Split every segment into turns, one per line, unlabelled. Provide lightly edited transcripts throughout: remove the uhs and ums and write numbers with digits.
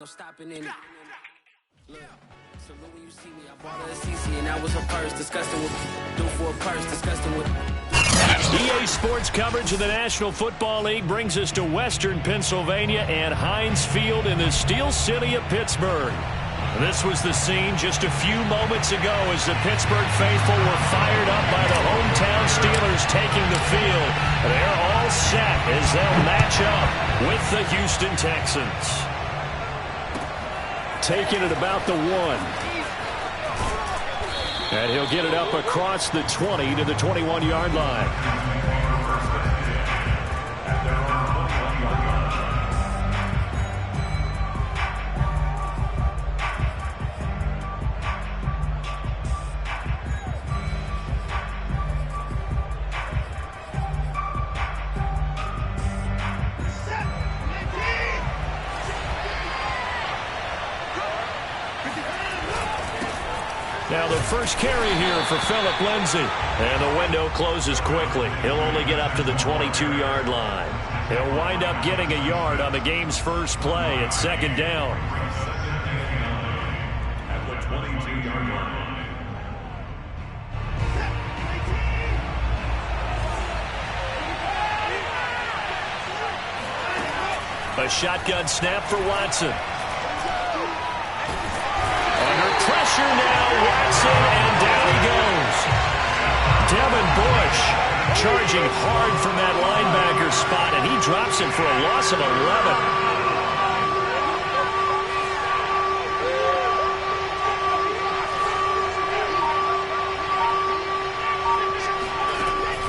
No stopping in it. Look, so when you see me, I bought her a CC, and that was her purse. Disgusting with do for a purse. Disgusting with.
EA Sports coverage of the National Football League brings us to Western Pennsylvania and Heinz Field in the Steel City of Pittsburgh. This was the scene just a few moments ago as the Pittsburgh faithful were fired up by the hometown Steelers taking the field. They're all set as they'll match up with the Houston Texans. Taking it about the 1. And he'll get it up across the 20 to the 21-yard line. Now the first carry here for Phillip Lindsay. And the window closes quickly. He'll only get up to the 22-yard line. He'll wind up getting a yard on the game's first play at second down. At the 22-yard line. A shotgun snap for Watson. Pressure now, Watson, and down he goes. Devin Bush charging hard from that linebacker spot, and he drops it for a loss of 11.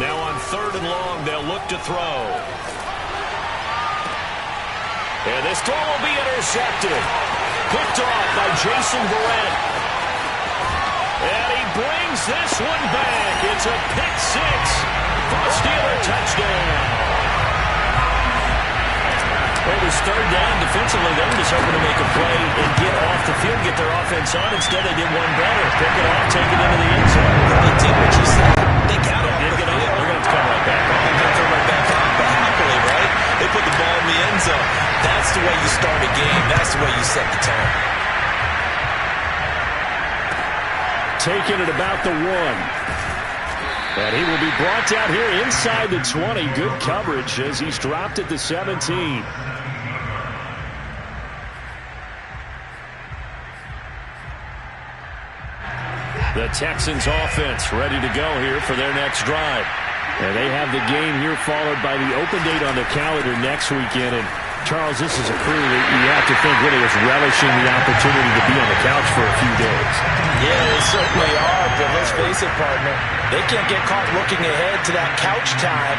Now on 3rd and long, they'll look to throw. And this throw will be intercepted. Picked off by Jason Verrett. And he brings this one back. It's a pick 6 for a Steeler touchdown. It was 3rd down. Defensively, they were just hoping to make a play and get off the field, get their offense on. Instead, they did one better. Pick it off, take it into the end zone.
They did what you said. They got off the field.
They're going to come right back on.
They're going to come right back on, but happily, right? They put the ball in the end zone. That's the way you start a game. That's the way you set the tone.
Taking it about the 1. And he will be brought down here inside the 20. Good coverage as he's dropped at the 17. The Texans offense ready to go here for their next drive. And they have the game here followed by the open date on the calendar next weekend. And Charles, this is a crew that you have to think really is relishing the opportunity to be on the couch for a few days.
Yeah, they certainly are, but let's face it, partner. They can't get caught looking ahead to that couch time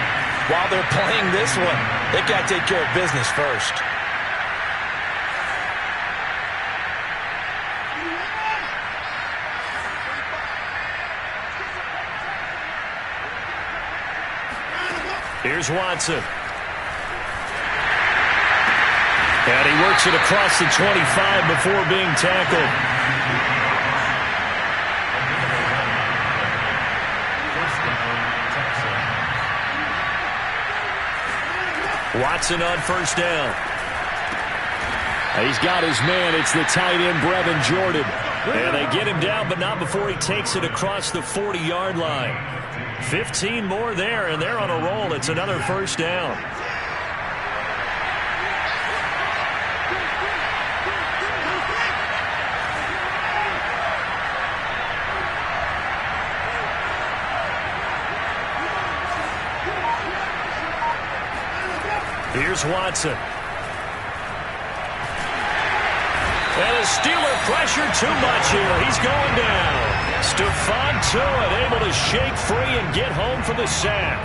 while they're playing this one. They've got to take care of business first.
Here's Watson. And he works it across the 25 before being tackled. Watson on 1st down. He's got his man. It's the tight end, Brevin Jordan. And they get him down, but not before he takes it across the 40-yard line. 15 more there, and they're on a roll. It's another 1st down. Here's Watson. And a Steeler pressure too much here. He's going down. Stephon Tuitt able to shake free and get home for the sack.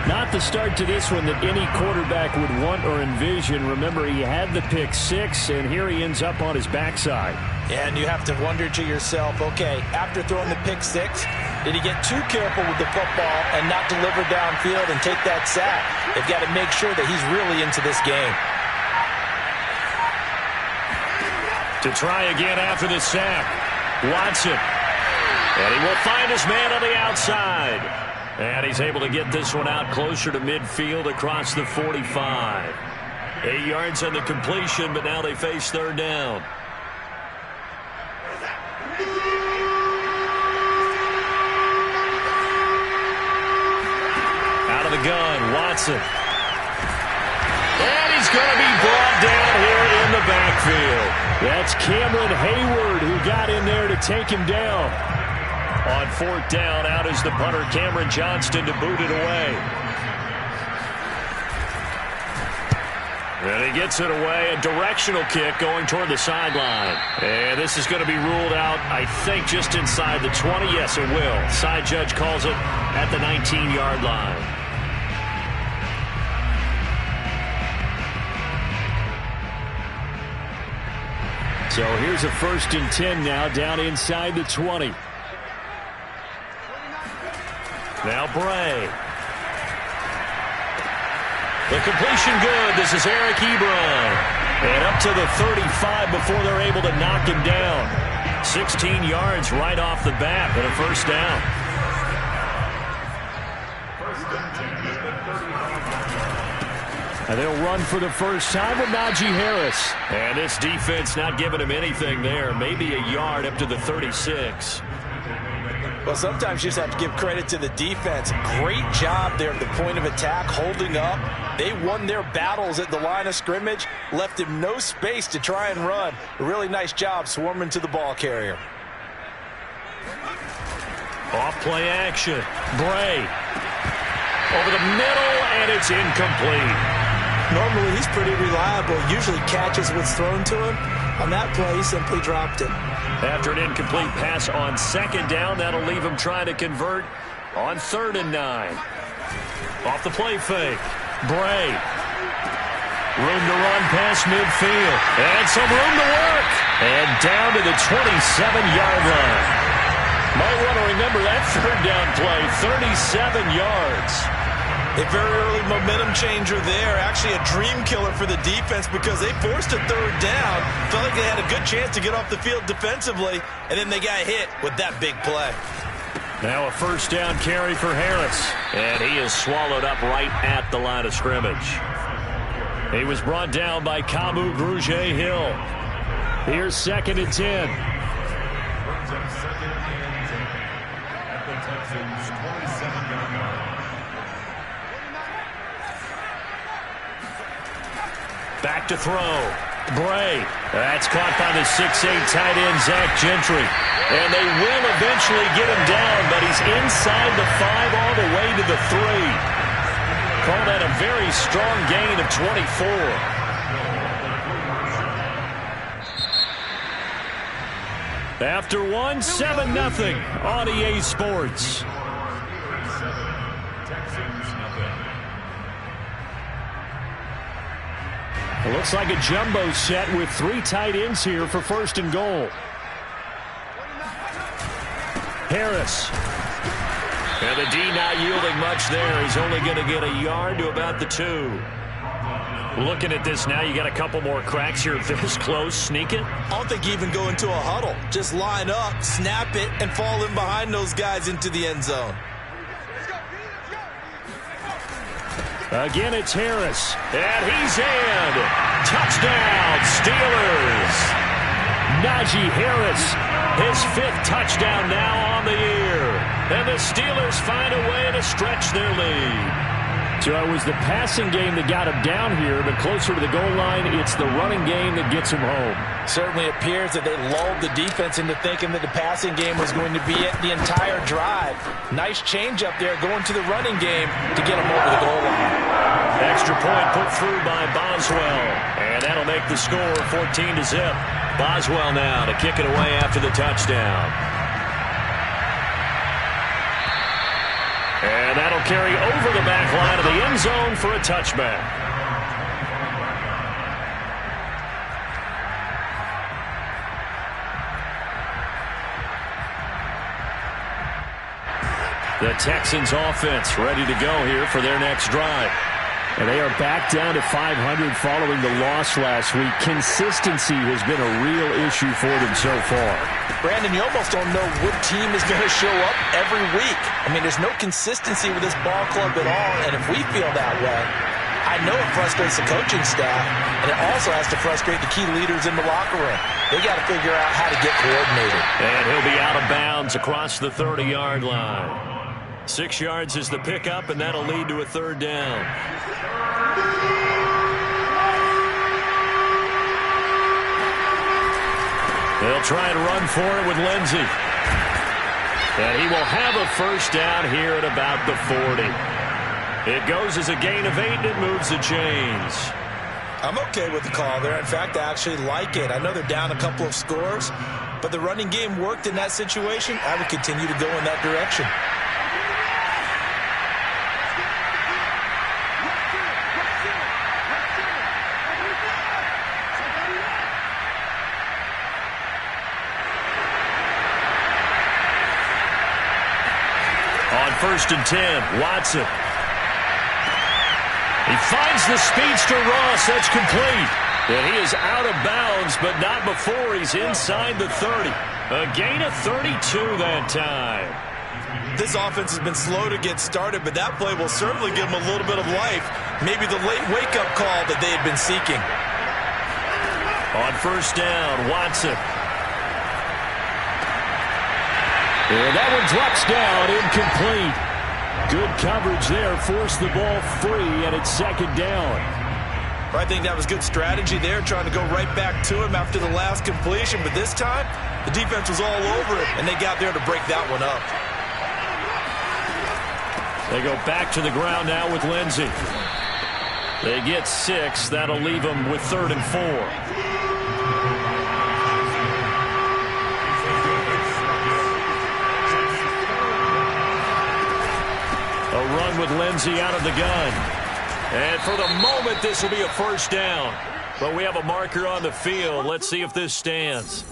Not the start to this one that any quarterback would want or envision. Remember, he had the pick 6, and here he ends up on his backside.
Yeah, and you have to wonder to yourself, okay, after throwing the pick 6, did he get too careful with the football and not deliver downfield and take that sack? They've got to make sure that he's really into this game.
To try again after the sack, Watson. And he will find his man on the outside. And he's able to get this one out closer to midfield across the 45. 8 yards on the completion, but now they face third down. Out of the gun, Watson. And he's going to be brought down here in the backfield. That's Cameron Hayward who got in there to take him down. On fourth down, out is the punter, Cameron Johnston, to boot it away. And he gets it away, a directional kick going toward the sideline. And this is going to be ruled out, I think, just inside the 20. Yes, it will. Side judge calls it at the 19-yard line. So here's a 1st and 10 now, down inside the 20. Now Bray. The completion good. This is Eric Ebron. And up to the 35 before they're able to knock him down. 16 yards right off the bat, but a first down. And they'll run for the first time with Najee Harris. And this defense not giving him anything there. Maybe a yard up to the 36.
Well, sometimes you just have to give credit to the defense. Great job there at the point of attack, holding up. They won their battles at the line of scrimmage, left him no space to try and run. A really nice job swarming to the ball carrier.
Off play action. Bray. Over the middle, and it's incomplete.
Normally, he's pretty reliable. Usually catches what's thrown to him. On that play, he simply dropped it.
After an incomplete pass on second down, that'll leave him trying to convert on 3rd and 9. Off the play fake. Bray. Room to run past midfield. And some room to work. And down to the 27-yard line. Might want to remember that 3rd down play. 37 yards.
A very early momentum changer there. Actually a dream killer for the defense because they forced a 3rd down. Felt like they had a good chance to get off the field defensively, and then they got hit with that big play.
Now a first down carry for Harris. And he is swallowed up right at the line of scrimmage. He was brought down by Kamu Grugier-Hill. Here's 2nd and 10. Back to throw. Bray. That's caught by the 6'8 tight end, Zach Gentry. And they will eventually get him down, but he's inside the 5 all the way to the 3. Call that a very strong gain of 24. After one, 7-0 on EA Sports. It looks like a jumbo set with 3 tight ends here for 1st and goal. Harris. And the D not yielding much there. He's only going to get a yard to about the 2. Looking at this now, you got a couple more cracks here. This close, sneak it.
I don't think you even go into a huddle. Just line up, snap it, and fall in behind those guys into the end zone.
Again, it's Harris. And he's in. Touchdown, Steelers. Najee Harris, his 5th touchdown now on the year. And the Steelers find a way to stretch their lead. So it was the passing game that got him down here, but closer to the goal line, it's the running game that gets him home.
Certainly appears that they lulled the defense into thinking that the passing game was going to be it the entire drive. Nice change up there going to the running game to get him over the goal line.
Extra point put through by Boswell. And that'll make the score 14-0. Boswell now to kick it away after the touchdown. And that'll carry over the back line of the end zone for a touchback. The Texans offense ready to go here for their next drive. And they are back down to 500 following the loss last week. Consistency has been a real issue for them so far.
Brandon, you almost don't know what team is going to show up every week. I mean, there's no consistency with this ball club at all, and if we feel that way, I I know it frustrates the coaching staff, and it also has to frustrate the key leaders in the locker room. They got to figure out how to get coordinated.
And he'll be out of bounds across the 30-yard line. 6 yards is the pickup, and that'll lead to a third down. They'll try and run for it with Lindsey. And he will have a first down here at about the 40. It goes as a gain of 8, and it moves the chains.
I'm okay with the call there. In fact, I actually like it. I know they're down a couple of scores, but the running game worked in that situation. I would continue to go in that direction.
On 1st and 10, Watson. He finds the speedster Ross. That's complete. And he is out of bounds, but not before he's inside the 30. A gain of 32 that time.
This offense has been slow to get started, but that play will certainly give them a little bit of life. Maybe the late wake-up call that they had been seeking.
On 1st down, Watson. And that one drops down, incomplete. Good coverage there, forced the ball free, and it's 2nd down.
I think that was good strategy there, trying to go right back to him after the last completion. But this time, the defense was all over it, and they got there to break that one up.
They go back to the ground now with Lindsey. They get 6. That'll leave them with 3rd and 4. A run with Lindsey out of the gun. And for the moment, this will be a first down. But we have a marker on the field. Let's see if this stands.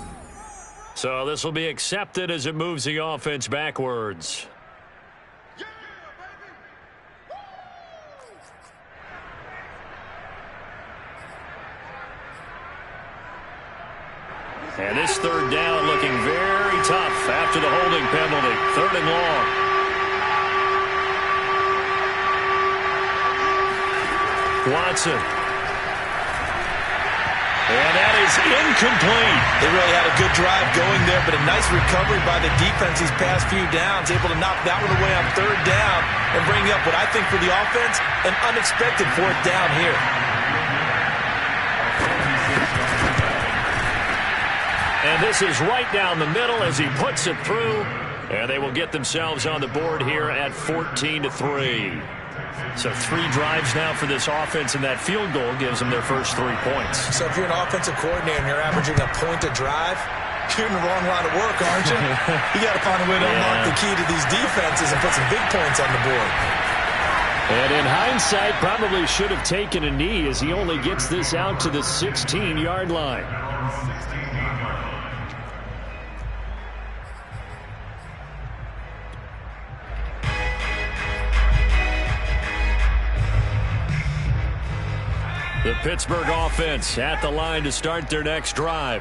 So this will be accepted as it moves the offense backwards. And this 3rd down looking very tough after the holding penalty. 3rd and long. Watson. And that is incomplete.
They really had a good drive going there, but a nice recovery by the defense these past few downs, able to knock that one away on 3rd down and bring up what I think for the offense, an unexpected 4th down here.
And this is right down the middle as he puts it through, and they will get themselves on the board here at 14-3. So 3 drives now for this offense, and that field goal gives them their first 3 points.
So if you're an offensive coordinator and you're averaging a point a drive, you're in the wrong line of work, aren't you? You got to find a way to unlock the key to these defenses and put some big points on the board.
And in hindsight, probably should have taken a knee as he only gets this out to the 16-yard line. The Pittsburgh offense at the line to start their next drive.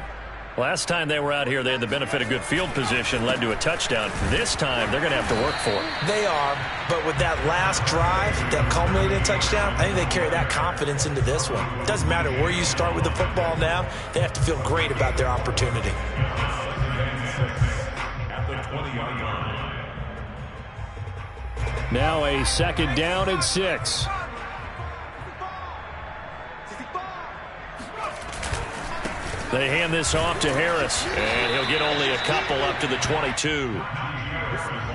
Last time they were out here, they had the benefit of good field position, led to a touchdown. This time, they're going to have to work for it.
They are, but with that last drive that culminated in a touchdown, I think they carry that confidence into this one. It doesn't matter where you start with the football now. They have to feel great about their opportunity.
Now a 2nd down and 6. They hand this off to Harris, and he'll get only a couple up to the 22.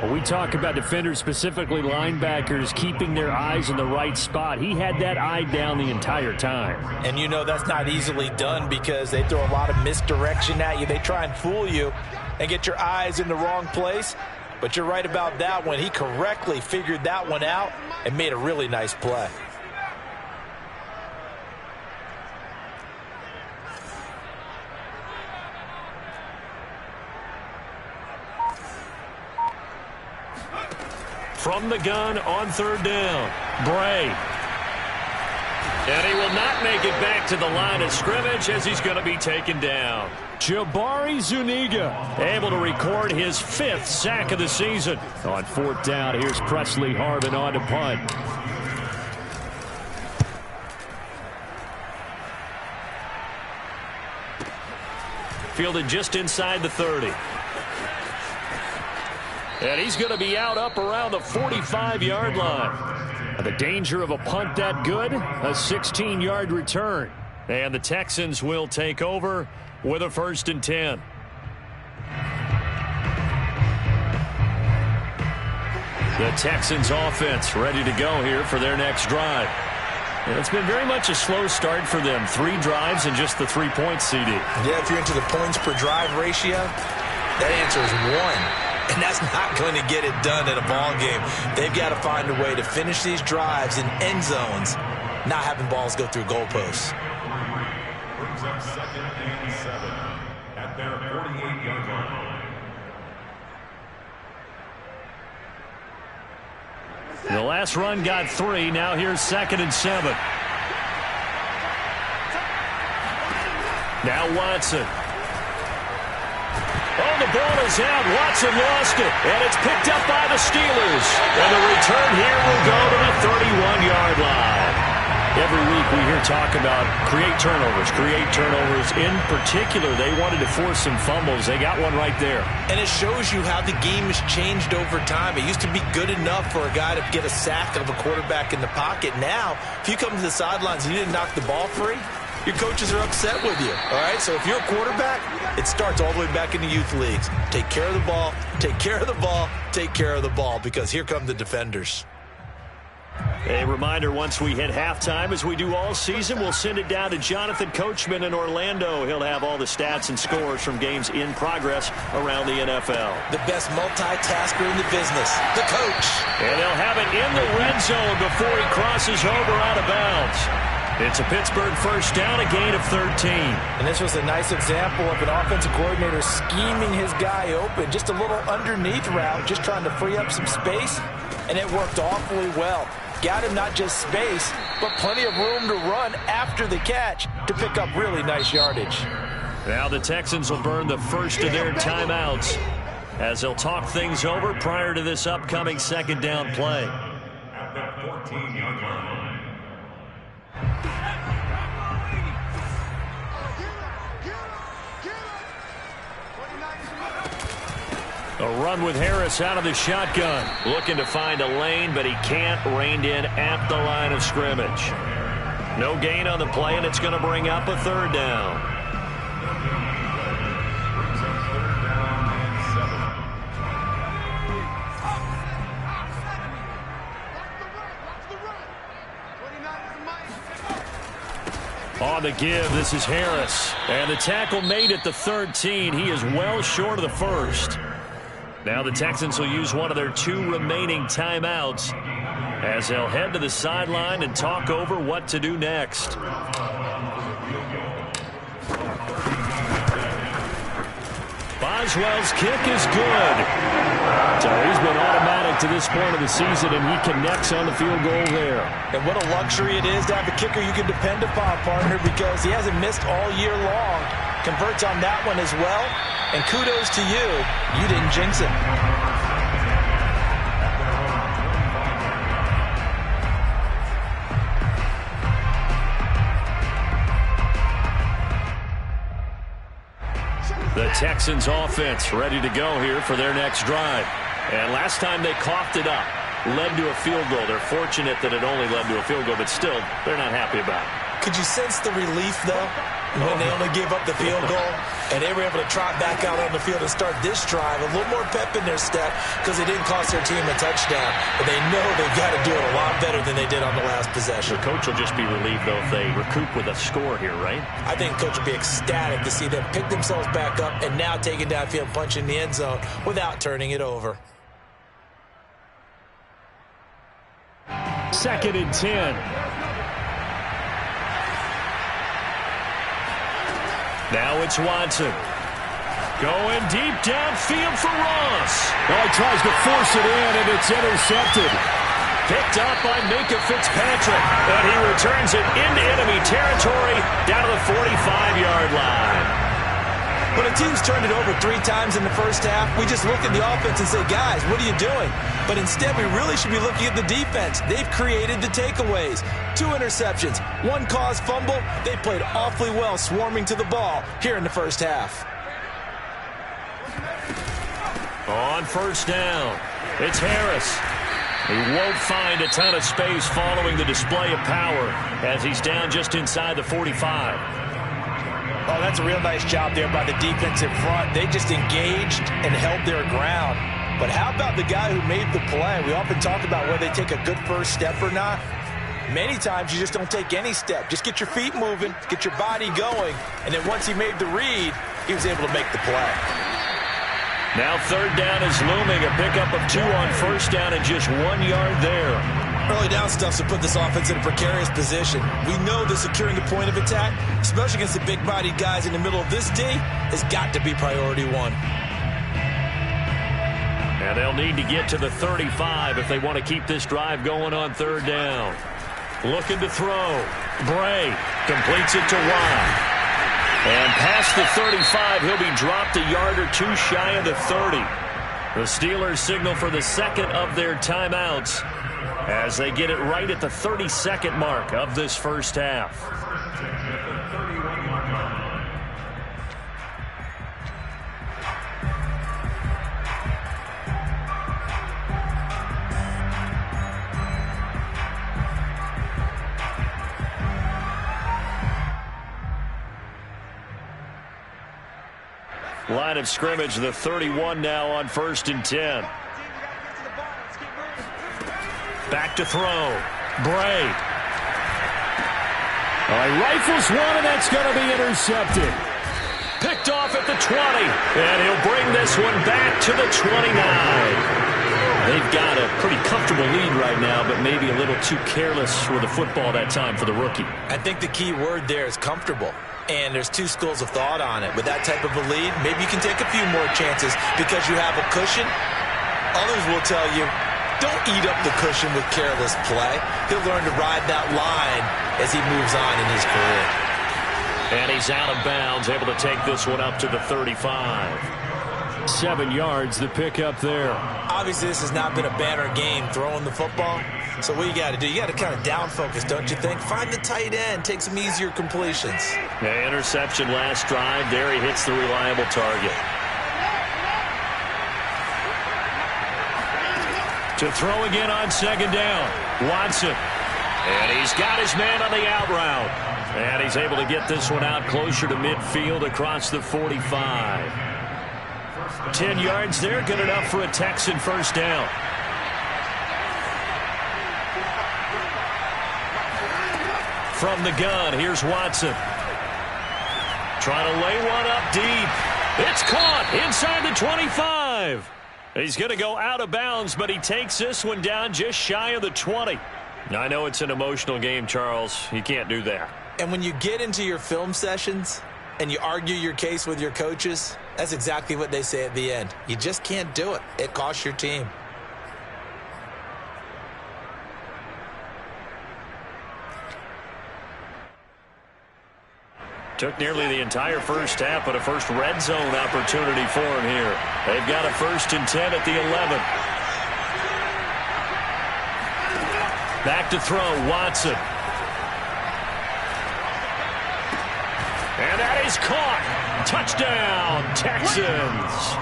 Well, we talk about defenders, specifically linebackers, keeping their eyes in the right spot. He had that eye down the entire time.
And you know that's not easily done because they throw a lot of misdirection at you. They try and fool you and get your eyes in the wrong place. But you're right about that one. He correctly figured that one out and made a really nice play.
From the gun on 3rd down, Bray. And he will not make it back to the line of scrimmage as he's going to be taken down. Jabari Zuniga able to record his 5th sack of the season. On 4th down, here's Presley Harvin on to punt. fielded just inside the 30. And he's going to be out up around the 45-yard line. The danger of a punt that good, a 16-yard return. And the Texans will take over with a 1st and 10. The Texans offense ready to go here for their next drive. And it's been very much a slow start for them. 3 drives and just the 3-point CD.
Yeah, if you're into the points per drive ratio, that answer is 1. And that's not going to get it done in a ball game. They've got to find a way to finish these drives in end zones, not having balls go through goalposts.
Brings up 2nd and 7 at their 48-yard line.
The last run got 3. Now here's 2nd and 7. Now Watson. Oh, the ball is out. Watson lost it. And it's picked up by the Steelers. And the return here will go to the 31-yard line. Every week we hear talk about create turnovers. In particular, they wanted to force some fumbles. They got one right there.
And it shows you how the game has changed over time. It used to be good enough for a guy to get a sack of a quarterback in the pocket. Now, if you come to the sidelines and you didn't knock the ball free, your coaches are upset with you, all right? So if you're a quarterback, it starts all the way back in the youth leagues. Take care of the ball, take care of the ball, take care of the ball, because here come the defenders.
A reminder, once we hit halftime, as we do all season, we'll send it down to Jonathan Coachman in Orlando. He'll have all the stats and scores from games in progress around the NFL.
The best multitasker in the business, the coach.
And they'll have it in the red zone before he crosses over out of bounds. It's a Pittsburgh 1st down, a gain of 13.
And this was a nice example of an offensive coordinator scheming his guy open. Just a little underneath route, just trying to free up some space. And it worked awfully well. Got him not just space, but plenty of room to run after the catch to pick up really nice yardage.
Now the Texans will burn the first of their timeouts as they'll talk things over prior to this upcoming 2nd down play.
At that 14-yard line.
A run with Harris out of the shotgun. Looking to find a lane, but he can't. Reined in at the line of scrimmage. No gain on the play, and it's going to bring up a 3rd down. On the give, this is Harris. And the tackle made at the 13. He is well short of the 1st. Now the Texans will use one of their 2 remaining timeouts as they'll head to the sideline and talk over what to do next. Boswell's kick is good. So he's been automatic to this point of the season, and he connects on the field goal there.
And what a luxury it is to have a kicker you can depend upon, partner, because he hasn't missed all year long. Converts on that one as well. And kudos to you. You didn't jinx it.
The Texans offense ready to go here for their next drive. And last time they coughed it up, led to a field goal. They're fortunate that it only led to a field goal, but still, they're not happy about it.
Could you sense the relief, though, when they only gave up the field goal and they were able to trot back out on the field and start this drive? A little more pep in their step because they didn't cost their team a touchdown, but they know they've got to do it a lot better than they did on the last possession.
The coach will just be relieved, though, if they recoup with a score here, right?
I think coach will be ecstatic to see them pick themselves back up and now take it downfield, punch in the end zone without turning it over.
2nd and 10. Now it's Watson. Going deep downfield for Ross.
Well, he tries to force it in, and it's intercepted.
Picked up by Minkah Fitzpatrick. And he returns it into enemy territory down to the 45-yard line.
When a team's turned it over 3 times in the first half, we just look at the offense and say, guys, what are you doing? But instead, we really should be looking at the defense. They've created the takeaways. 2 interceptions, 1 caused fumble. They played awfully well swarming to the ball here in the first half.
On first down, it's Harris. He won't find a ton of space following the display of power as he's down just inside the 45.
Oh, that's a real nice job there by the defensive front. They just engaged and held their ground. But how about the guy who made the play? We often talk about whether they take a good first step or not. Many times you just don't take any step. Just get your feet moving, get your body going, and then once he made the read, he was able to make the play.
Now third down is looming, a pickup of 2 on first down and just 1 yard there.
Early down stuff to put this offense in a precarious position. We know that securing the point of attack, especially against the big-bodied guys in the middle of this D, has got to be priority 1.
And they'll need to get to the 35 if they want to keep this drive going on third down. Looking to throw. Bray completes it to Watt. And past the 35, he'll be dropped a yard or 2 shy of the 30. The Steelers signal for the second of their timeouts as they get it right at the 32nd mark of this first half. Line of scrimmage, the 31 now on 1st and 10. Back to throw. Bray.
Rifles one, and that's going to be intercepted.
Picked off at the 20. And he'll bring this one back to the 29. They've got a pretty comfortable lead right now, but maybe a little too careless with the football that time for the rookie.
I think the key word there is comfortable. And there's 2 schools of thought on it. With that type of a lead, maybe you can take a few more chances because you have a cushion. Others will tell you, don't eat up the cushion with careless play. He'll learn to ride that line as he moves on in his career.
And he's out of bounds, able to take this one up to the 35.
7 yards, the pickup there.
Obviously, this has not been a banner game throwing the football. So what you got to do, you got to kind of down focus, don't you think? Find the tight end, take some easier completions.
Yeah, interception last drive. There he hits the reliable target. To throw again on second down. Watson. And he's got his man on the out route. And he's able to get this one out closer to midfield across the 45. 10 yards there, good enough for a Texan first down. From the gun, here's Watson. Trying to lay one up deep. It's caught inside the 25. He's going to go out of bounds, but he takes this one down just shy of the 20. I know it's an emotional game, Charles. You can't do that.
And when you get into your film sessions and you argue your case with your coaches, that's exactly what they say at the end. You just can't do it. It costs your team.
Took nearly the entire first half, but a first red zone opportunity for him here. They've got a 1st and 10 at the 11. Back to throw, Watson. And that is caught. Touchdown, Texans.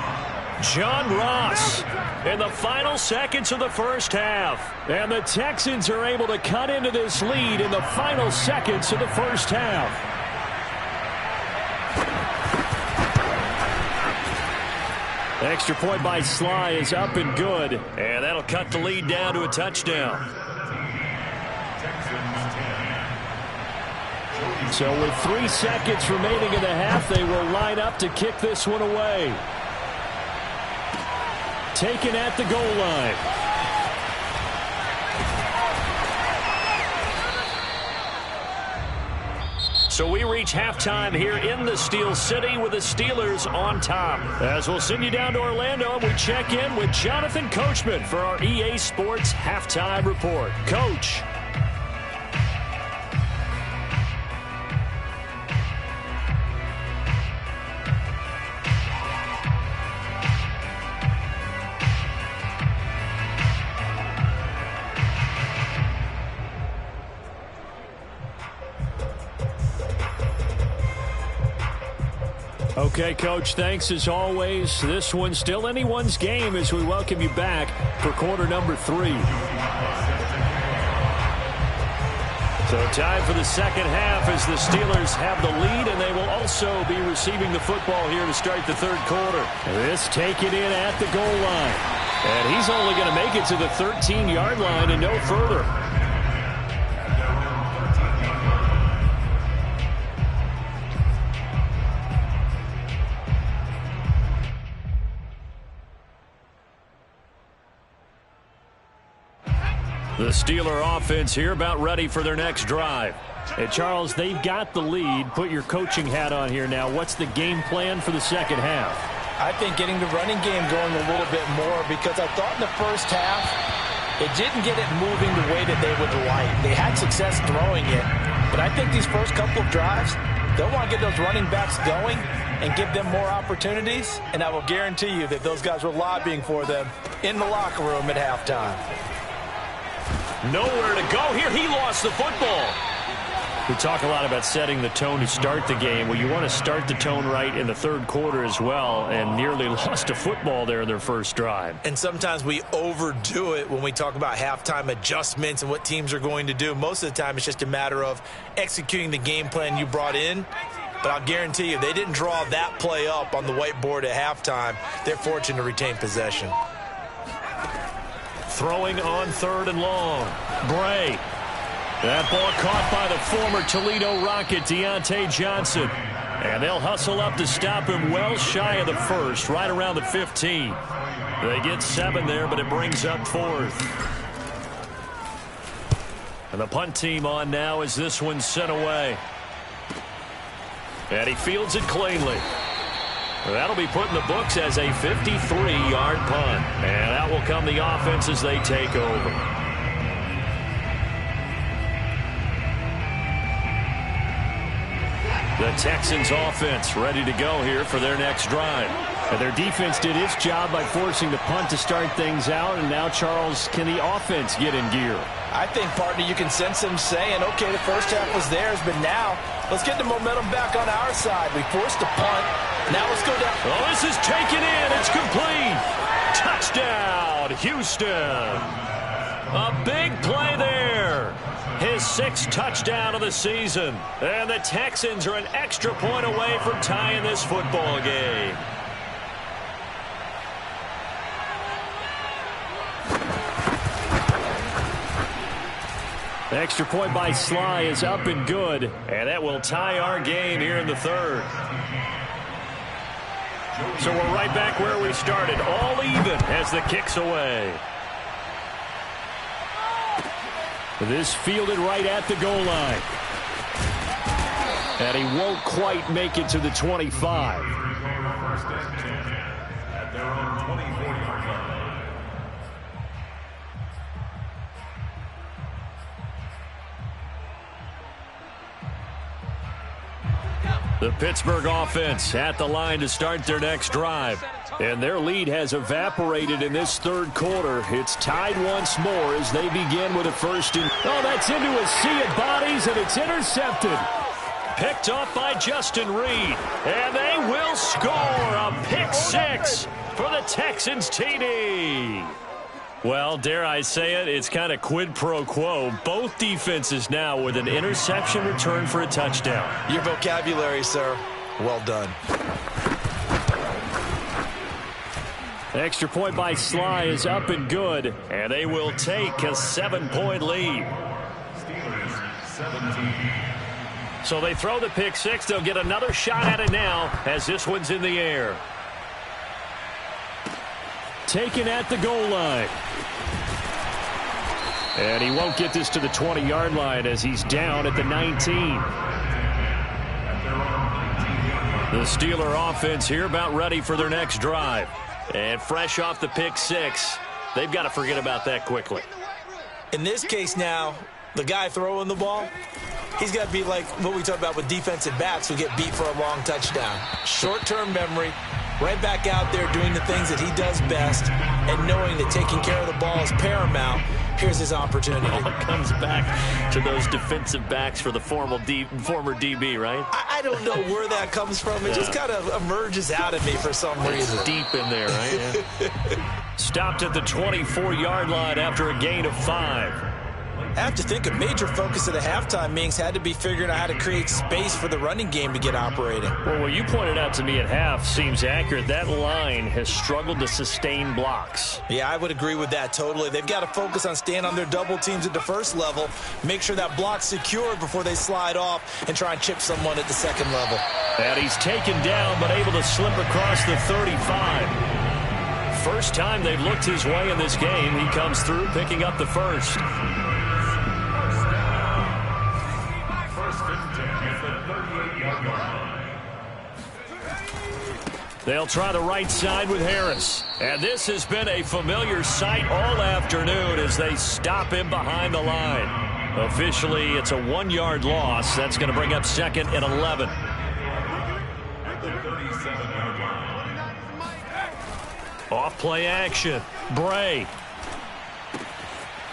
John Ross in the final seconds of the first half.
And the Texans are able to cut into this lead in the final seconds of the first half. Extra point by Sly is up and good.
And that'll cut the lead down to a touchdown.
So with 3 seconds remaining in the half, they will line up to kick this one away. Taken at the goal line.
So we reach halftime here in the Steel City with the Steelers on top. As we'll send you down to Orlando, we check in with Jonathan Coachman for our EA Sports Halftime Report. Coach.
Okay, Coach, thanks as always. This one's still anyone's game as we welcome you back for quarter number 3. So time for the second half as the Steelers have the lead, and they will also be receiving the football here to start the third quarter. This taken in at the goal line. And he's only going to make it to the 13-yard line and no further. The Steeler offense here about ready for their next drive. And Charles, they've got the lead. Put your coaching hat on here now. What's the game plan for the second half?
I think getting the running game going a little bit more, because I thought in the first half it didn't get it moving the way that they would like. They had success throwing it, but I think these first couple of drives, they'll want to get those running backs going and give them more opportunities, and I will guarantee you that those guys were lobbying for them in the locker room at halftime.
Nowhere to go here. He lost the football. We talk a lot about setting the tone to start the game. Well, you want to start the tone right in the third quarter as well, and nearly lost a football there in their first drive.
And sometimes we overdo it when we talk about halftime adjustments and what teams are going to do. Most of the time, it's just a matter of executing the game plan you brought in. But I'll guarantee you, they didn't draw that play up on the whiteboard at halftime. They're fortunate to retain possession.
Throwing on third and long. Bray. That ball caught by the former Toledo Rocket, Deontay Johnson. And they'll hustle up to stop him well shy of the first, right around the 15. They get 7 there, but it brings up fourth. And the punt team on now as this one's sent away. And he fields it cleanly. That'll be put in the books as a 53-yard punt. And out will come the offense as they take over. The Texans offense ready to go here for their next drive. And their defense did its job by forcing the punt to start things out. And now, Charles, can the offense get in gear?
I think, partner, you can sense them saying, okay, the first half was theirs, but now let's get the momentum back on our side. We forced the punt. Now let's go down.
Oh, this is taken in. It's complete. Touchdown, Houston. A big play there. His 6th touchdown of the season. And the Texans are an extra point away from tying this football game. Extra point by Sly is up and good. And that will tie our game here in the third. So we're right back where we started. All even as the kick's away. This fielded right at the goal line. And he won't quite make it to the 25.
At their own 24-yard line.
The Pittsburgh offense at the line to start their next drive. And their lead has evaporated in this third quarter. It's tied once more as they begin with a first and... Oh, that's into a sea of bodies, and it's intercepted. Picked off by Justin Reed. And they will score a pick 6 for the Texans TD. Well, dare I say it, it's kind of quid pro quo. Both defenses now with an interception return for a touchdown.
Your vocabulary, sir. Well done.
Extra point by Sly is up and good, and they will take a 7-point lead.
Steelers 17.
So they throw the pick 6. They'll get another shot at it now as this one's in the air. Taken at the goal line. And he won't get this to the 20-yard line as he's down at the 19. The Steeler offense here about ready for their next drive. And fresh off the pick 6, they've got to forget about that quickly.
In this case now, the guy throwing the ball, he's got to be like what we talk about with defensive backs who get beat for a long touchdown. Short-term memory, right back out there doing the things that he does best, and knowing that taking care of the ball is paramount.
Here's his opportunity.
It comes back to those defensive backs for the former DB, right?
I don't know where that comes from. It just kind of emerges out of me for some reason.
Deep in there, right? Yeah. Stopped at the 24-yard line after a gain of 5.
I have to think a major focus of the halftime meetings had to be figuring out how to create space for the running game to get operating.
Well, what you pointed out to me at half seems accurate. That line has struggled to sustain blocks.
Yeah, I would agree with that totally. They've got to focus on staying on their double teams at the first level, make sure that block's secured before they slide off and try and chip someone at the second level.
And he's taken down but able to slip across the 35. First time they've looked his way in this game. He comes through picking up the first. They'll try the right side with Harris. And this has been a familiar sight all afternoon as they stop him behind the line. Officially, it's a 1-yard loss. That's going to bring up second and 11. Off play action. Bray.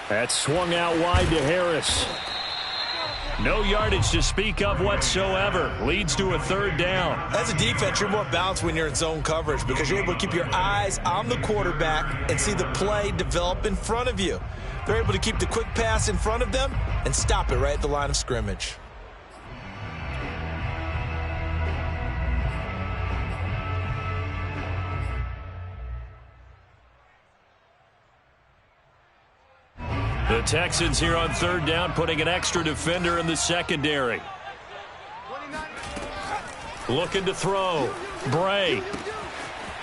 That's swung out wide to Harris. No yardage to speak of whatsoever. Leads to a 3rd down.
As a defense, you're more balanced when you're in zone coverage because you're able to keep your eyes on the quarterback and see the play develop in front of you. They're able to keep the quick pass in front of them and stop it right at the line of scrimmage.
The Texans here on 3rd down, putting an extra defender in the secondary. Looking to throw. Bray.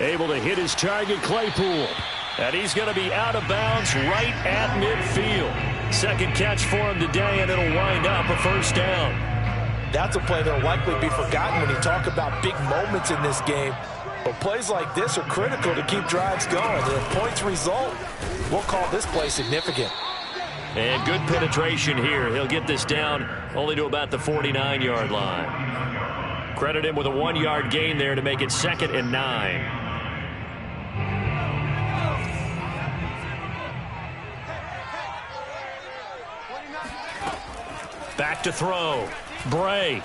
Able to hit his target, Claypool. And he's going to be out of bounds right at midfield. Second catch for him today, and it'll wind up a 1st down.
That's a play that will likely be forgotten when you talk about big moments in this game. But plays like this are critical to keep drives going. And if points result, we'll call this play significant.
And good penetration here. He'll get this down only to about the 49-yard line. Credit him with a 1-yard gain there to make it 2nd and 9. Back to throw. Bray.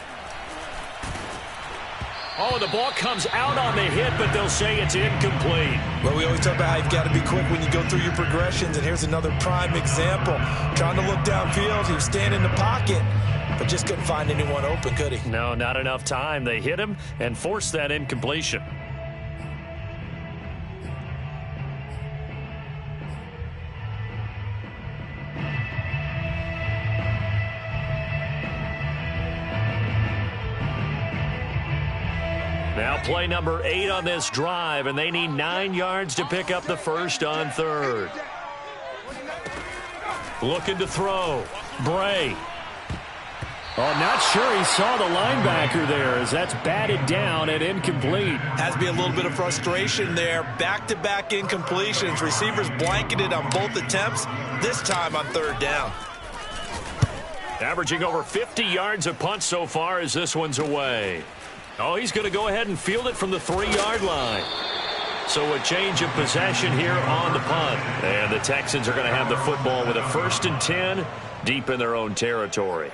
Oh, the ball comes out on the hit, but they'll say it's incomplete.
Well, we always talk about how you've got to be quick when you go through your progressions, and here's another prime example. Trying to look downfield, he was standing in the pocket, but just couldn't find anyone open, could he?
No, not enough time. They hit him and forced that incompletion. Now play number 8 on this drive, and they need 9 yards to pick up the first on 3rd. Looking to throw. Bray. Oh, not sure he saw the linebacker there as that's batted down and incomplete.
Has to be a little bit of frustration there. Back-to-back incompletions. Receivers blanketed on both attempts, this time on 3rd down.
Averaging over 50 yards a punt so far as this one's away. Oh, he's going to go ahead and field it from the 3-yard line. So a change of possession here on the punt. And the Texans are going to have the football with a 1st and 10 deep in their own territory.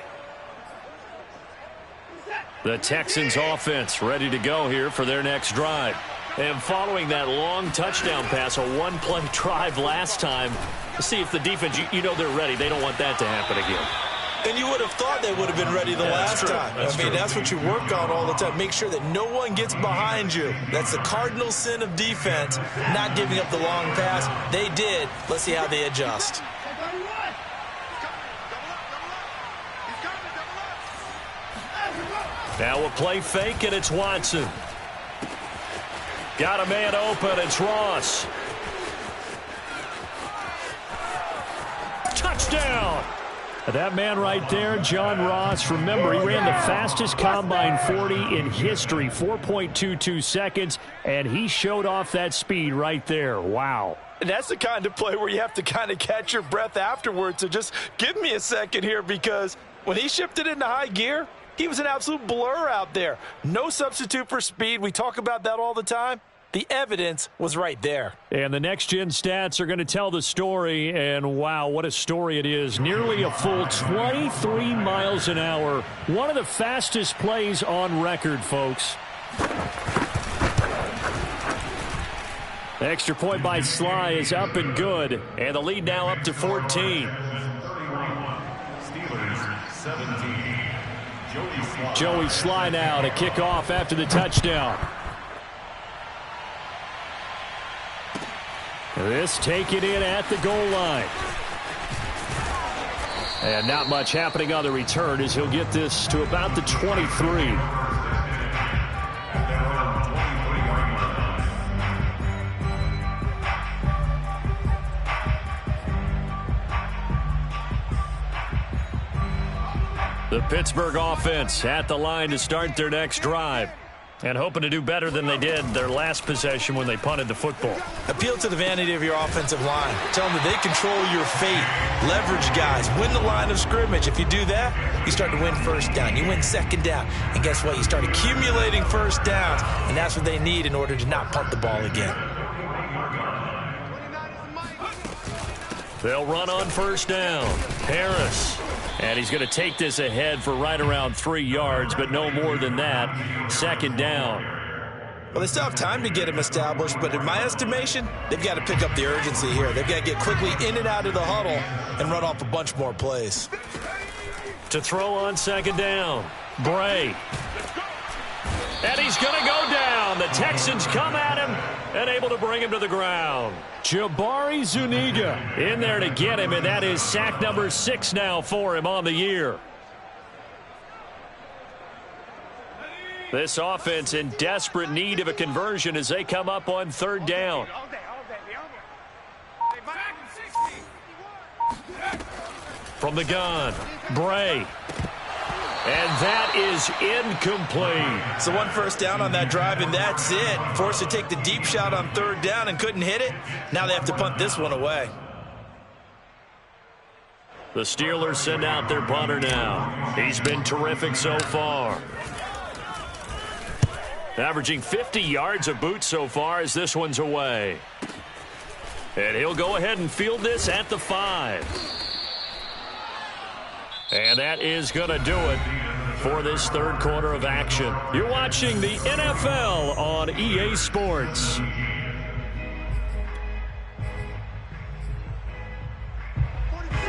The Texans offense ready to go here for their next drive. And following that long touchdown pass, a 1-play drive last time, see if the defense, you know they're ready. They don't want that to happen again.
And you would have thought they would have been ready the last time. That's what you work on all the time. Make sure that no one gets behind you. That's the cardinal sin of defense, not giving up the long pass. They did. Let's see how they adjust.
Now a play fake, and it's Watson. Got a man open. It's Ross. Touchdown! That man right there, John Ross, remember, he ran the fastest combine 40 in history, 4.22 seconds, and he showed off that speed right there. Wow.
And that's the kind of play where you have to kind of catch your breath afterwards. So just give me a second here, because when he shifted into high gear, he was an absolute blur out there. No substitute for speed. We talk about that all the time. The evidence was right there.
And the next-gen stats are going to tell the story, and wow, what a story it is. Nearly a full 23 miles an hour. One of the fastest plays on record, folks. The extra point by Sly is up and good, and the lead now up to 14.
31, Steelers 17.
Joey Sly now to kick off after the touchdown. This taken in at the goal line. And not much happening on the return as he'll get this to about the 23. The Pittsburgh offense at the line to start their next drive. And hoping to do better than they did their last possession when they punted the football.
Appeal to the vanity of your offensive line. Tell them that they control your fate. Leverage guys. Win the line of scrimmage. If you do that, you start to win first down. You win second down. And guess what? You start accumulating first downs. And that's what they need in order to not punt the ball again.
They'll run on first down. Harris. And he's going to take this ahead for right around 3 yards, but no more than that. Second down.
Well, they still have time to get him established, but in my estimation, they've got to pick up the urgency here. They've got to get quickly in and out of the huddle and run off a bunch more plays.
To throw on second down, Bray. And he's going to go down. The Texans come at him and able to bring him to the ground. Jabari Zuniga in there to get him, and that is sack number 6 now for him on the year. This offense in desperate need of a conversion as they come up on third down. From the gun, Bray. And that is incomplete.
So one first down on that drive, and that's it. Forced to take the deep shot on third down and couldn't hit it. Now they have to punt this one away.
The Steelers send out their punter now. He's been terrific so far. Averaging 50 yards a boot so far as this one's away. And he'll go ahead and field this at the 5. And that is going to do it for this third quarter of action. You're watching the NFL on EA Sports.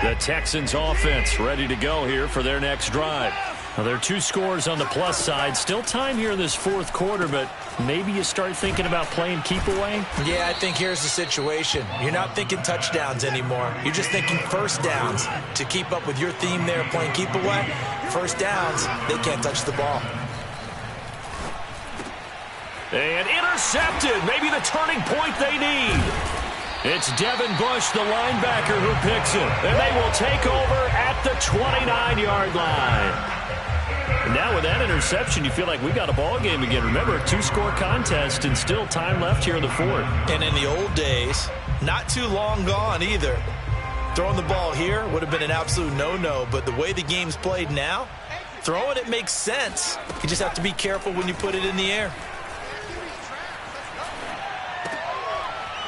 The Texans offense ready to go here for their next drive. Now, there are 2 scores on the plus side. Still time here in this fourth quarter, but maybe you start thinking about playing keep away?
Yeah, I think here's the situation. You're not thinking touchdowns anymore. You're just thinking first downs. To keep up with your theme there, playing keep away, first downs, they can't touch the ball.
And intercepted. Maybe the turning point they need. It's Devin Bush, the linebacker, who picks it. And they will take over at the 29-yard line. Now with that interception, you feel like we got a ball game again. Remember, a 2-score contest and still time left here in the fourth.
And in the old days, not too long gone either. Throwing the ball here would have been an absolute no-no, but the way the game's played now, throwing it makes sense. You just have to be careful when you put it in the air.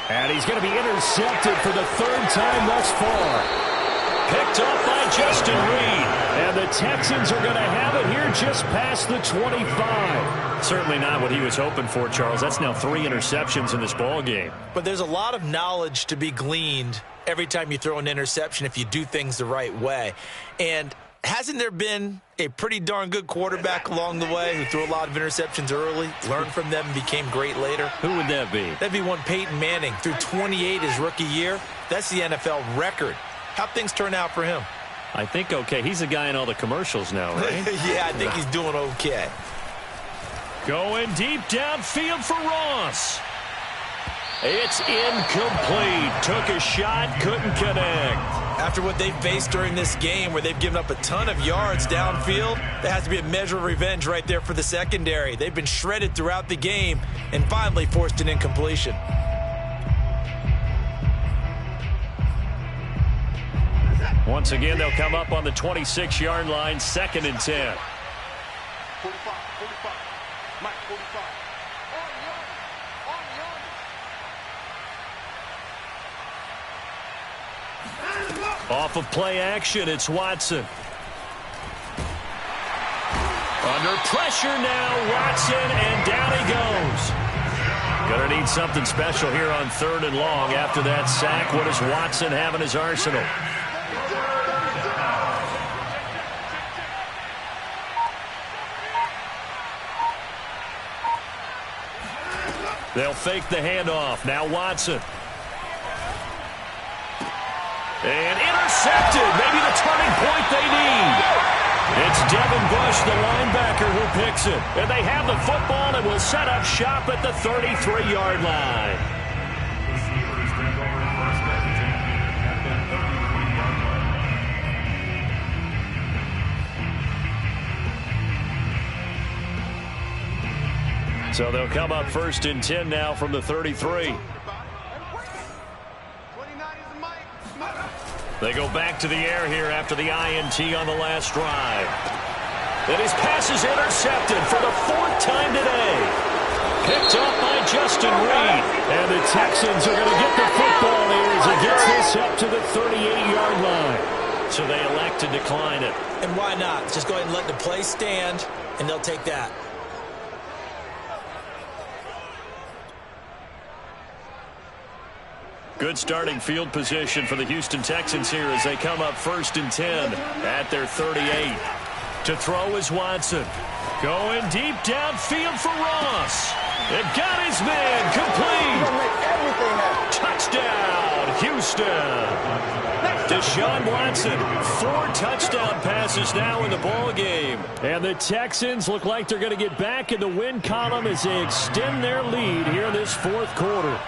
And he's going to be intercepted for the 3rd time thus far. Picked up by Justin Reed. And the Texans are going to have it here just past the 25. Certainly not what he was hoping for, Charles. That's now 3 interceptions in this ball game.
But there's a lot of knowledge to be gleaned every time you throw an interception if you do things the right way. And hasn't there been a pretty darn good quarterback along the way who threw a lot of interceptions early, learned from them, and became great later?
Who would that be?
That'd be one Peyton Manning. Threw 28 his rookie year. That's the NFL record. How'd things turn out for him?
I think okay. He's a guy in all the commercials now, right?
Yeah, I think he's doing okay.
Going deep downfield for Ross. It's incomplete. Took a shot, couldn't connect.
After what they've faced during this game where they've given up a ton of yards downfield, there has to be a measure of revenge right there for the secondary. They've been shredded throughout the game and finally forced an incompletion.
Once again, they'll come up on the 26-yard line, 2nd and 10.
45. Mike, 45.
Off of play action, it's Watson. Under pressure now, Watson, and down he goes. Going to need something special here on 3rd and long. After that sack, what does Watson have in his arsenal? They'll fake the handoff. Now Watson. And intercepted. Maybe the turning point they need. It's Devin Bush, the linebacker, who picks it. And they have the football and will set up shop at the 33-yard line.
The Steelers take over first and 10 at the 33-yard line.
So they'll come up 1st and 10 now from the 33. They go back to the air here after the INT on the last drive. And his pass is intercepted for the 4th time today. Picked up by Justin Reed. And the Texans are going to get the football here as it gets this up to the 38-yard line. So they elect to decline it.
And why not? Just go ahead and let the play stand, and they'll take that.
Good starting field position for the Houston Texans here as they come up 1st and 10 at their 38. To throw is Watson. Going deep downfield for Ross. It got his man complete. Touchdown, Houston. Deshaun Watson, 4 touchdown passes now in the ball game. And the Texans look like they're going to get back in the win column as they extend their lead here in this 4th quarter.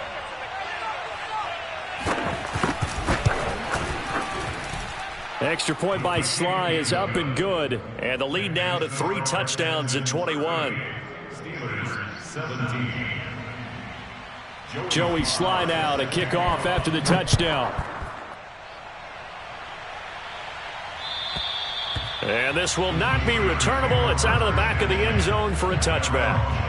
Extra point by Sly is up and good. And the lead now to 3 touchdowns at 21.
Steelers 17.
Joey Sly now to kick off after the touchdown. And this will not be returnable. It's out of the back of the end zone for a touchback.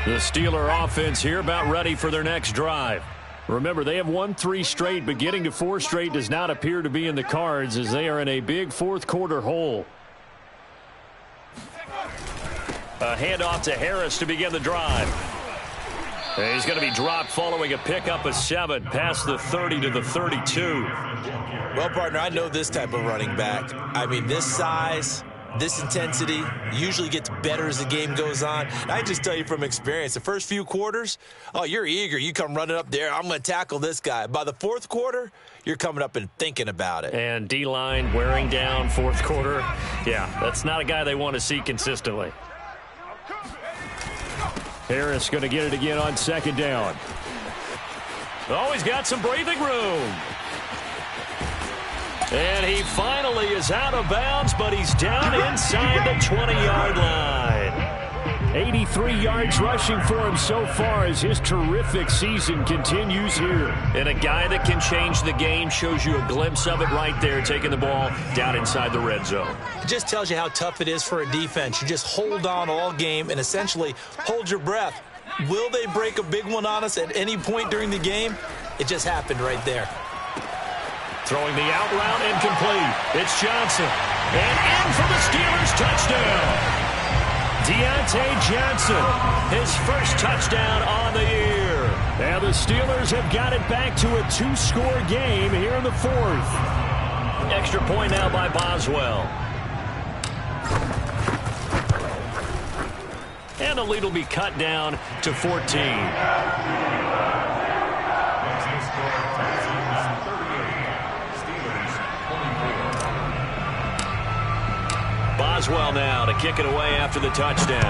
The Steeler offense here about ready for their next drive. Remember, they have won 3 straight, but getting to 4 straight does not appear to be in the cards as they are in a big 4th quarter hole. A handoff to Harris to begin the drive. And he's going to be dropped following a pickup of 7 past the 30 to the 32.
Well, partner, I know this type of running back. I mean, this size, this intensity usually gets better as the game goes on. And I just tell you from experience, the first few quarters, oh, you're eager. You come running up there, I'm going to tackle this guy. By the 4th quarter, you're coming up and thinking about it.
And D-line wearing down 4th quarter. Yeah, that's not a guy they want to see consistently. Harris going to get it again on 2nd down. Oh, he's got some breathing room. And he finally is out of bounds, but he's down inside the 20-yard line. 83 yards rushing for him so far as his terrific season continues here.
And a guy that can change the game, shows you a glimpse of it right there, taking the ball down inside the red zone.
It just tells you how tough it is for a defense. You just hold on all game and essentially hold your breath. Will they break a big one on us at any point during the game? It just happened right there.
Throwing the out route incomplete. It's Johnson. And in for the Steelers touchdown. Deontay Johnson, his first touchdown on the year. And the Steelers have got it back to a 2-score game here in the 4th.
Extra point now by Boswell.
And the lead will be cut down to 14.
Boswell now to kick it away after the touchdown.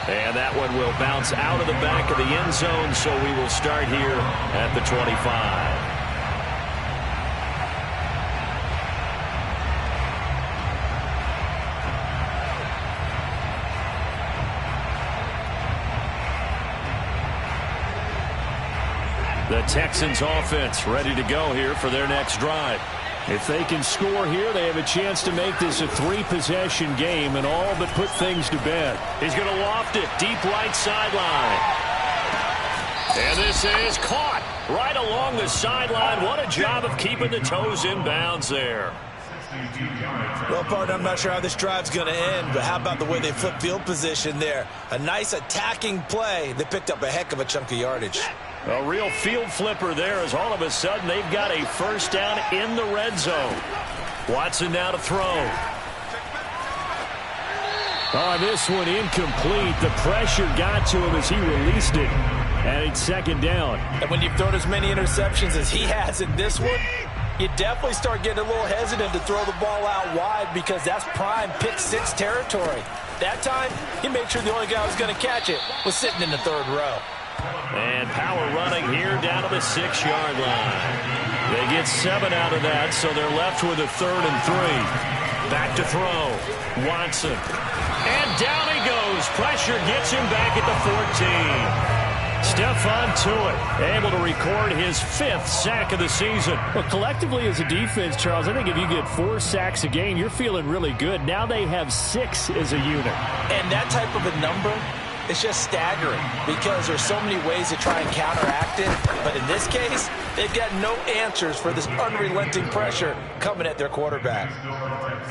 And that one will bounce out of the back of the end zone, so we will start here at the 25. The Texans offense ready to go here for their next drive.
If they can score here, they have a chance to make this a 3-possession game and all but put things to bed. He's going to loft it deep right sideline. And this is caught right along the sideline. What a job of keeping the toes in bounds there.
Well, partner, I'm not sure how this drive's going to end, but how about the way they flip field position there? A nice attacking play. They picked up a heck of a chunk of yardage.
A real field flipper there as all of a sudden they've got a first down in the red zone. Watson now to throw. Oh, this one incomplete. The pressure got to him as he released it. And it's second down.
And when you've thrown as many interceptions as he has in this one, you definitely start getting a little hesitant to throw the ball out wide because that's prime pick six territory. That time, he made sure the only guy who was going to catch it was sitting in the third row.
And power running here down to the 6-yard line. They get 7 out of that, so they're left with a 3rd and 3. Back to throw. Watson. And down he goes. Pressure gets him back at the 14. Stephon Tuitt able to record his 5th sack of the season.
Well, collectively as a defense, Charles, I think if you get 4 sacks a game, you're feeling really good. Now they have 6 as a unit.
And that type of a number, it's just staggering because there's so many ways to try and counteract it. But in this case, they've got no answers for this unrelenting pressure coming at their quarterback.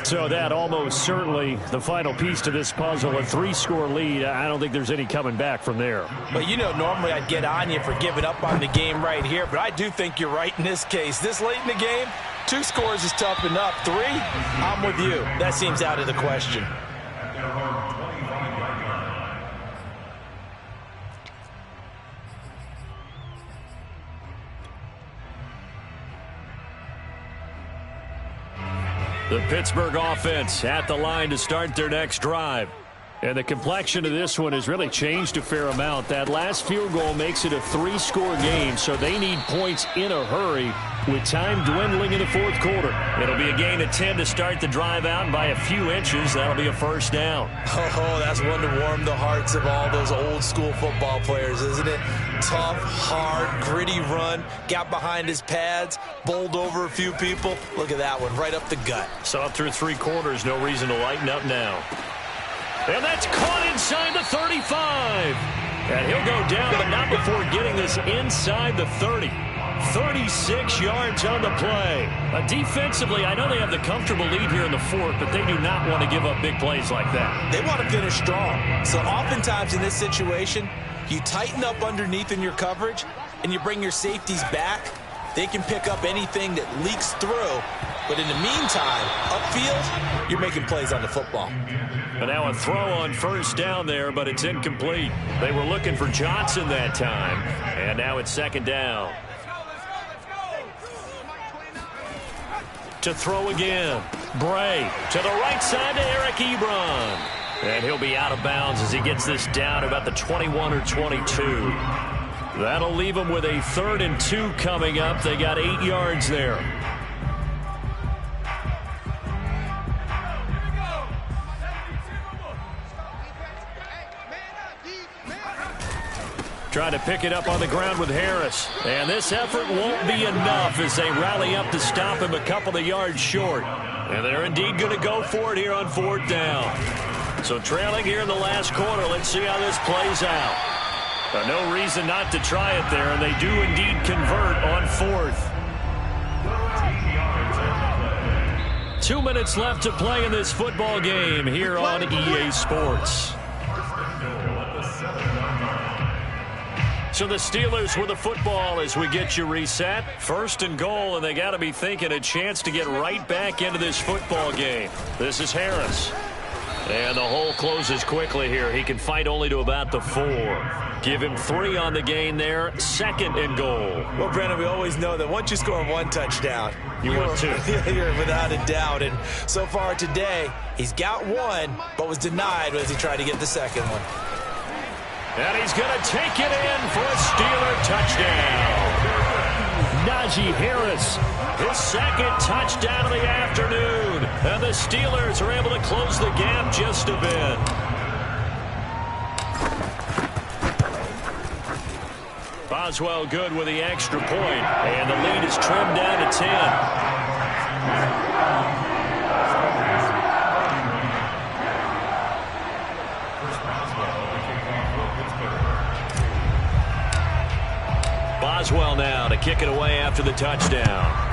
So that almost certainly the final piece to this puzzle, a 3-score lead. I don't think there's any coming back from there.
Well, you know, normally I'd get on you for giving up on the game right here, but I do think you're right in this case. This late in the game, 2 scores is tough enough. 3, I'm with you. That seems out of the question.
The Pittsburgh offense at the line to start their next drive. And the complexion of this one has really changed a fair amount. That last field goal makes it a 3-score game, so they need points in a hurry with time dwindling in the 4th quarter. It'll be a gain of 10 to start the drive out, and by a few inches, that'll be a first down.
Oh, that's one to warm the hearts of all those old-school football players, isn't it? Tough, hard, gritty run, got behind his pads, bowled over a few people. Look at that one, right up the gut.
Saw through 3 quarters, no reason to lighten up now. And that's caught inside the 35. And he'll go down, but not before getting this inside the 30. 36 yards on the play. Defensively, I know they have the comfortable lead here in the 4th, but they do not want to give up big plays like that.
They want to finish strong. So oftentimes in this situation, you tighten up underneath in your coverage, and you bring your safeties back. They can pick up anything that leaks through. But in the meantime, upfield, you're making plays on the football.
And now a throw on first down there, but it's incomplete. They were looking for Johnson that time, and now it's second down. To throw again. Bray to the right side to Eric Ebron. And he'll be out of bounds as he gets this down about the 21 or 22. That'll leave him with a 3rd and 2 coming up. They got 8 yards there. Trying to pick it up on the ground with Harris. And this effort won't be enough as they rally up to stop him a couple of yards short. And they're indeed going to go for it here on 4th down. So trailing here in the last quarter, let's see how this plays out. No reason not to try it there, and they do indeed convert on 4th. 2 minutes left to play in this football game here on EA Sports. So the Steelers with the football as we get you reset. 1st and goal, and they got to be thinking a chance to get right back into this football game. This is Harris. And the hole closes quickly here. He can fight only to about the 4. Give him 3 on the gain there. 2nd and goal.
Well, Brandon, we always know that once you score 1 touchdown,
you're
without a doubt. And so far today, he's got 1, but was denied as he tried to get the 2nd one.
And he's going to take it in for a Steeler touchdown. Najee Harris, his 2nd touchdown of the afternoon. And the Steelers are able to close the gap just a bit. Boswell good with the extra point. And the lead is trimmed down to 10.
Boswell now to kick it away after the touchdown.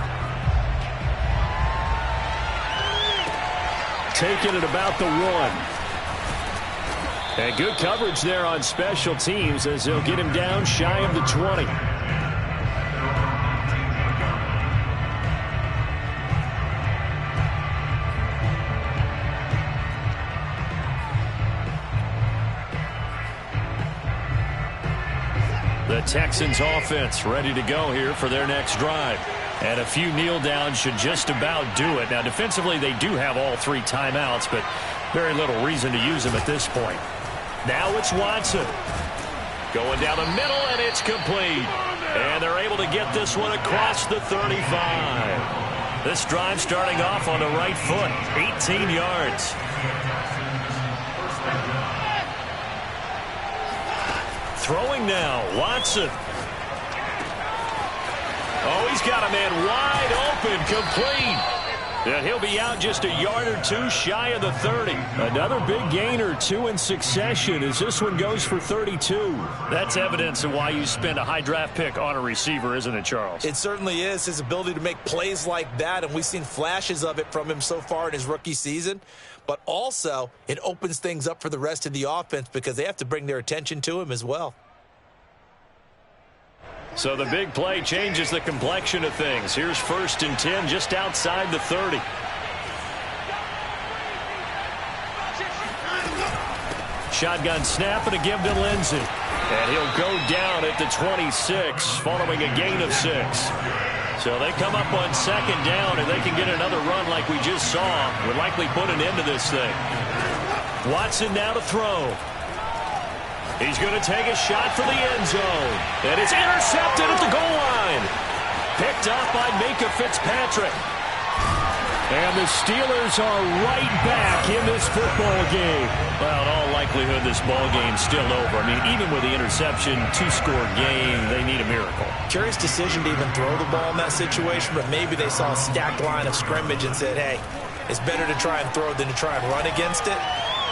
Taking it about the 1. And good coverage there on special teams as they'll get him down shy of the 20. The Texans offense ready to go here for their next drive. And a few kneel downs should just about do it. Now, defensively, they do have all 3 timeouts, but very little reason to use them at this point. Now it's Watson. Going down the middle, and it's complete. And they're able to get this one across the 35. This drive starting off on the right foot, 18 yards. Throwing now, Watson. Oh, he's got a man wide open, complete. And he'll be out just a yard or 2 shy of the 30. Another big gainer, 2 in succession as this one goes for 32. That's evidence of why you spend a high draft pick on a receiver, isn't it, Charles?
It certainly is. His ability to make plays like that, and we've seen flashes of it from him so far in his rookie season. But also, it opens things up for the rest of the offense because they have to bring their attention to him as well.
So the big play changes the complexion of things. Here's 1st and 10 just outside the 30. Shotgun snap and a give to Lindsey. And he'll go down at the 26 following a gain of 6. So they come up on 2nd down, and they can get another run like we just saw. Would likely put an end to this thing. Watson now to throw. He's going to take a shot for the end zone. And it's intercepted at the goal line. Picked up by Minkah Fitzpatrick. And the Steelers are right back in this football game. Well, in all likelihood, this ball game's still over. I mean, even with the interception, 2-score game, they need a miracle.
Curious decision to even throw the ball in that situation, but maybe they saw a stacked line of scrimmage and said, hey, it's better to try and throw than to try and run against it.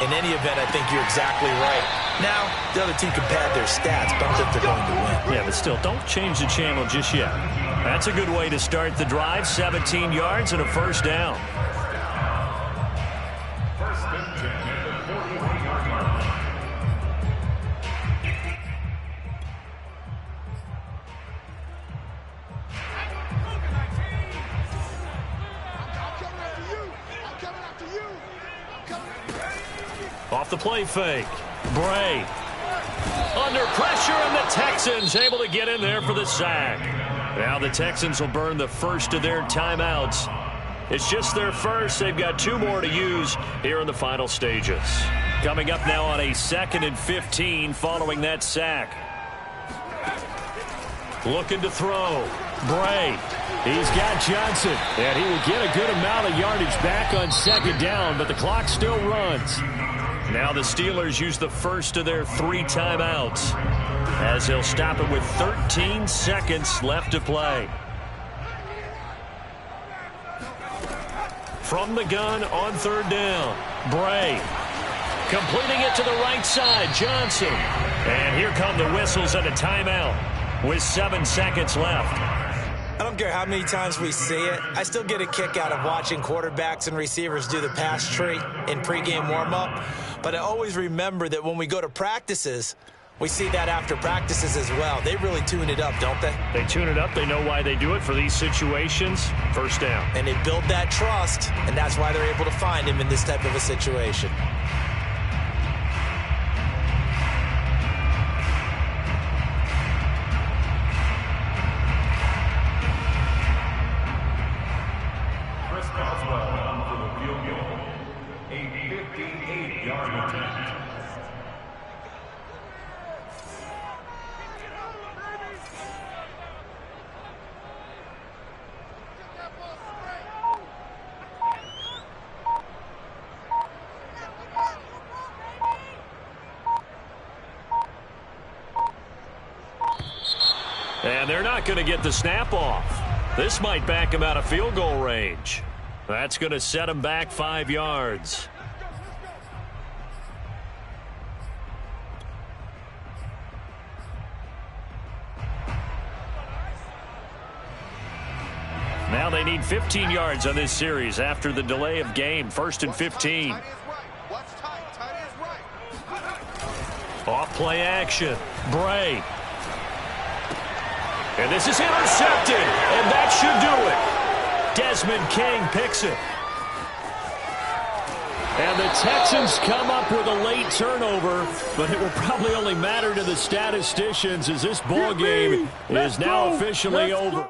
In any event, I think you're exactly right. Now, the other team can pad their stats, but I don't think they're going to win.
Yeah, but still, don't change the channel just yet. That's a good way to start the drive. 17 yards and a 1st down.
1st and 10 at the 41-yard line.
Off the play fake. Bray. Under pressure, and the Texans able to get in there for the sack. Now the Texans will burn the 1st of their timeouts. It's just their 1st. They've got 2 more to use here in the final stages. Coming up now on a 2nd and 15 following that sack. Looking to throw. Bray. He's got Johnson. And he will get a good amount of yardage back on 2nd down, but the clock still runs. Now the Steelers use the 1st of their 3 timeouts as they'll stop it with 13 seconds left to play. From the gun on 3rd down, Bray. Completing it to the right side, Johnson. And here come the whistles and a timeout with 7 seconds left.
I don't care how many times we see it. I still get a kick out of watching quarterbacks and receivers do the pass tree in pregame warm-up. But I always remember that when we go to practices, we see that after practices as well. They really tune it up, don't they?
They tune it up. They know why they do it for these situations. 1st down.
And they build that trust, and that's why they're able to find him in this type of a situation.
And they're not going to get the snap off. This might back him out of field goal range.
That's going to set him back 5 yards. Now they need 15 yards on this series after the delay of game. 1st and 15. Off play action. Bray. And this is intercepted. And that should do it. Desmond King picks it. And the Texans come up with a late turnover, but it will probably only matter to the statisticians as this ball game is now officially over.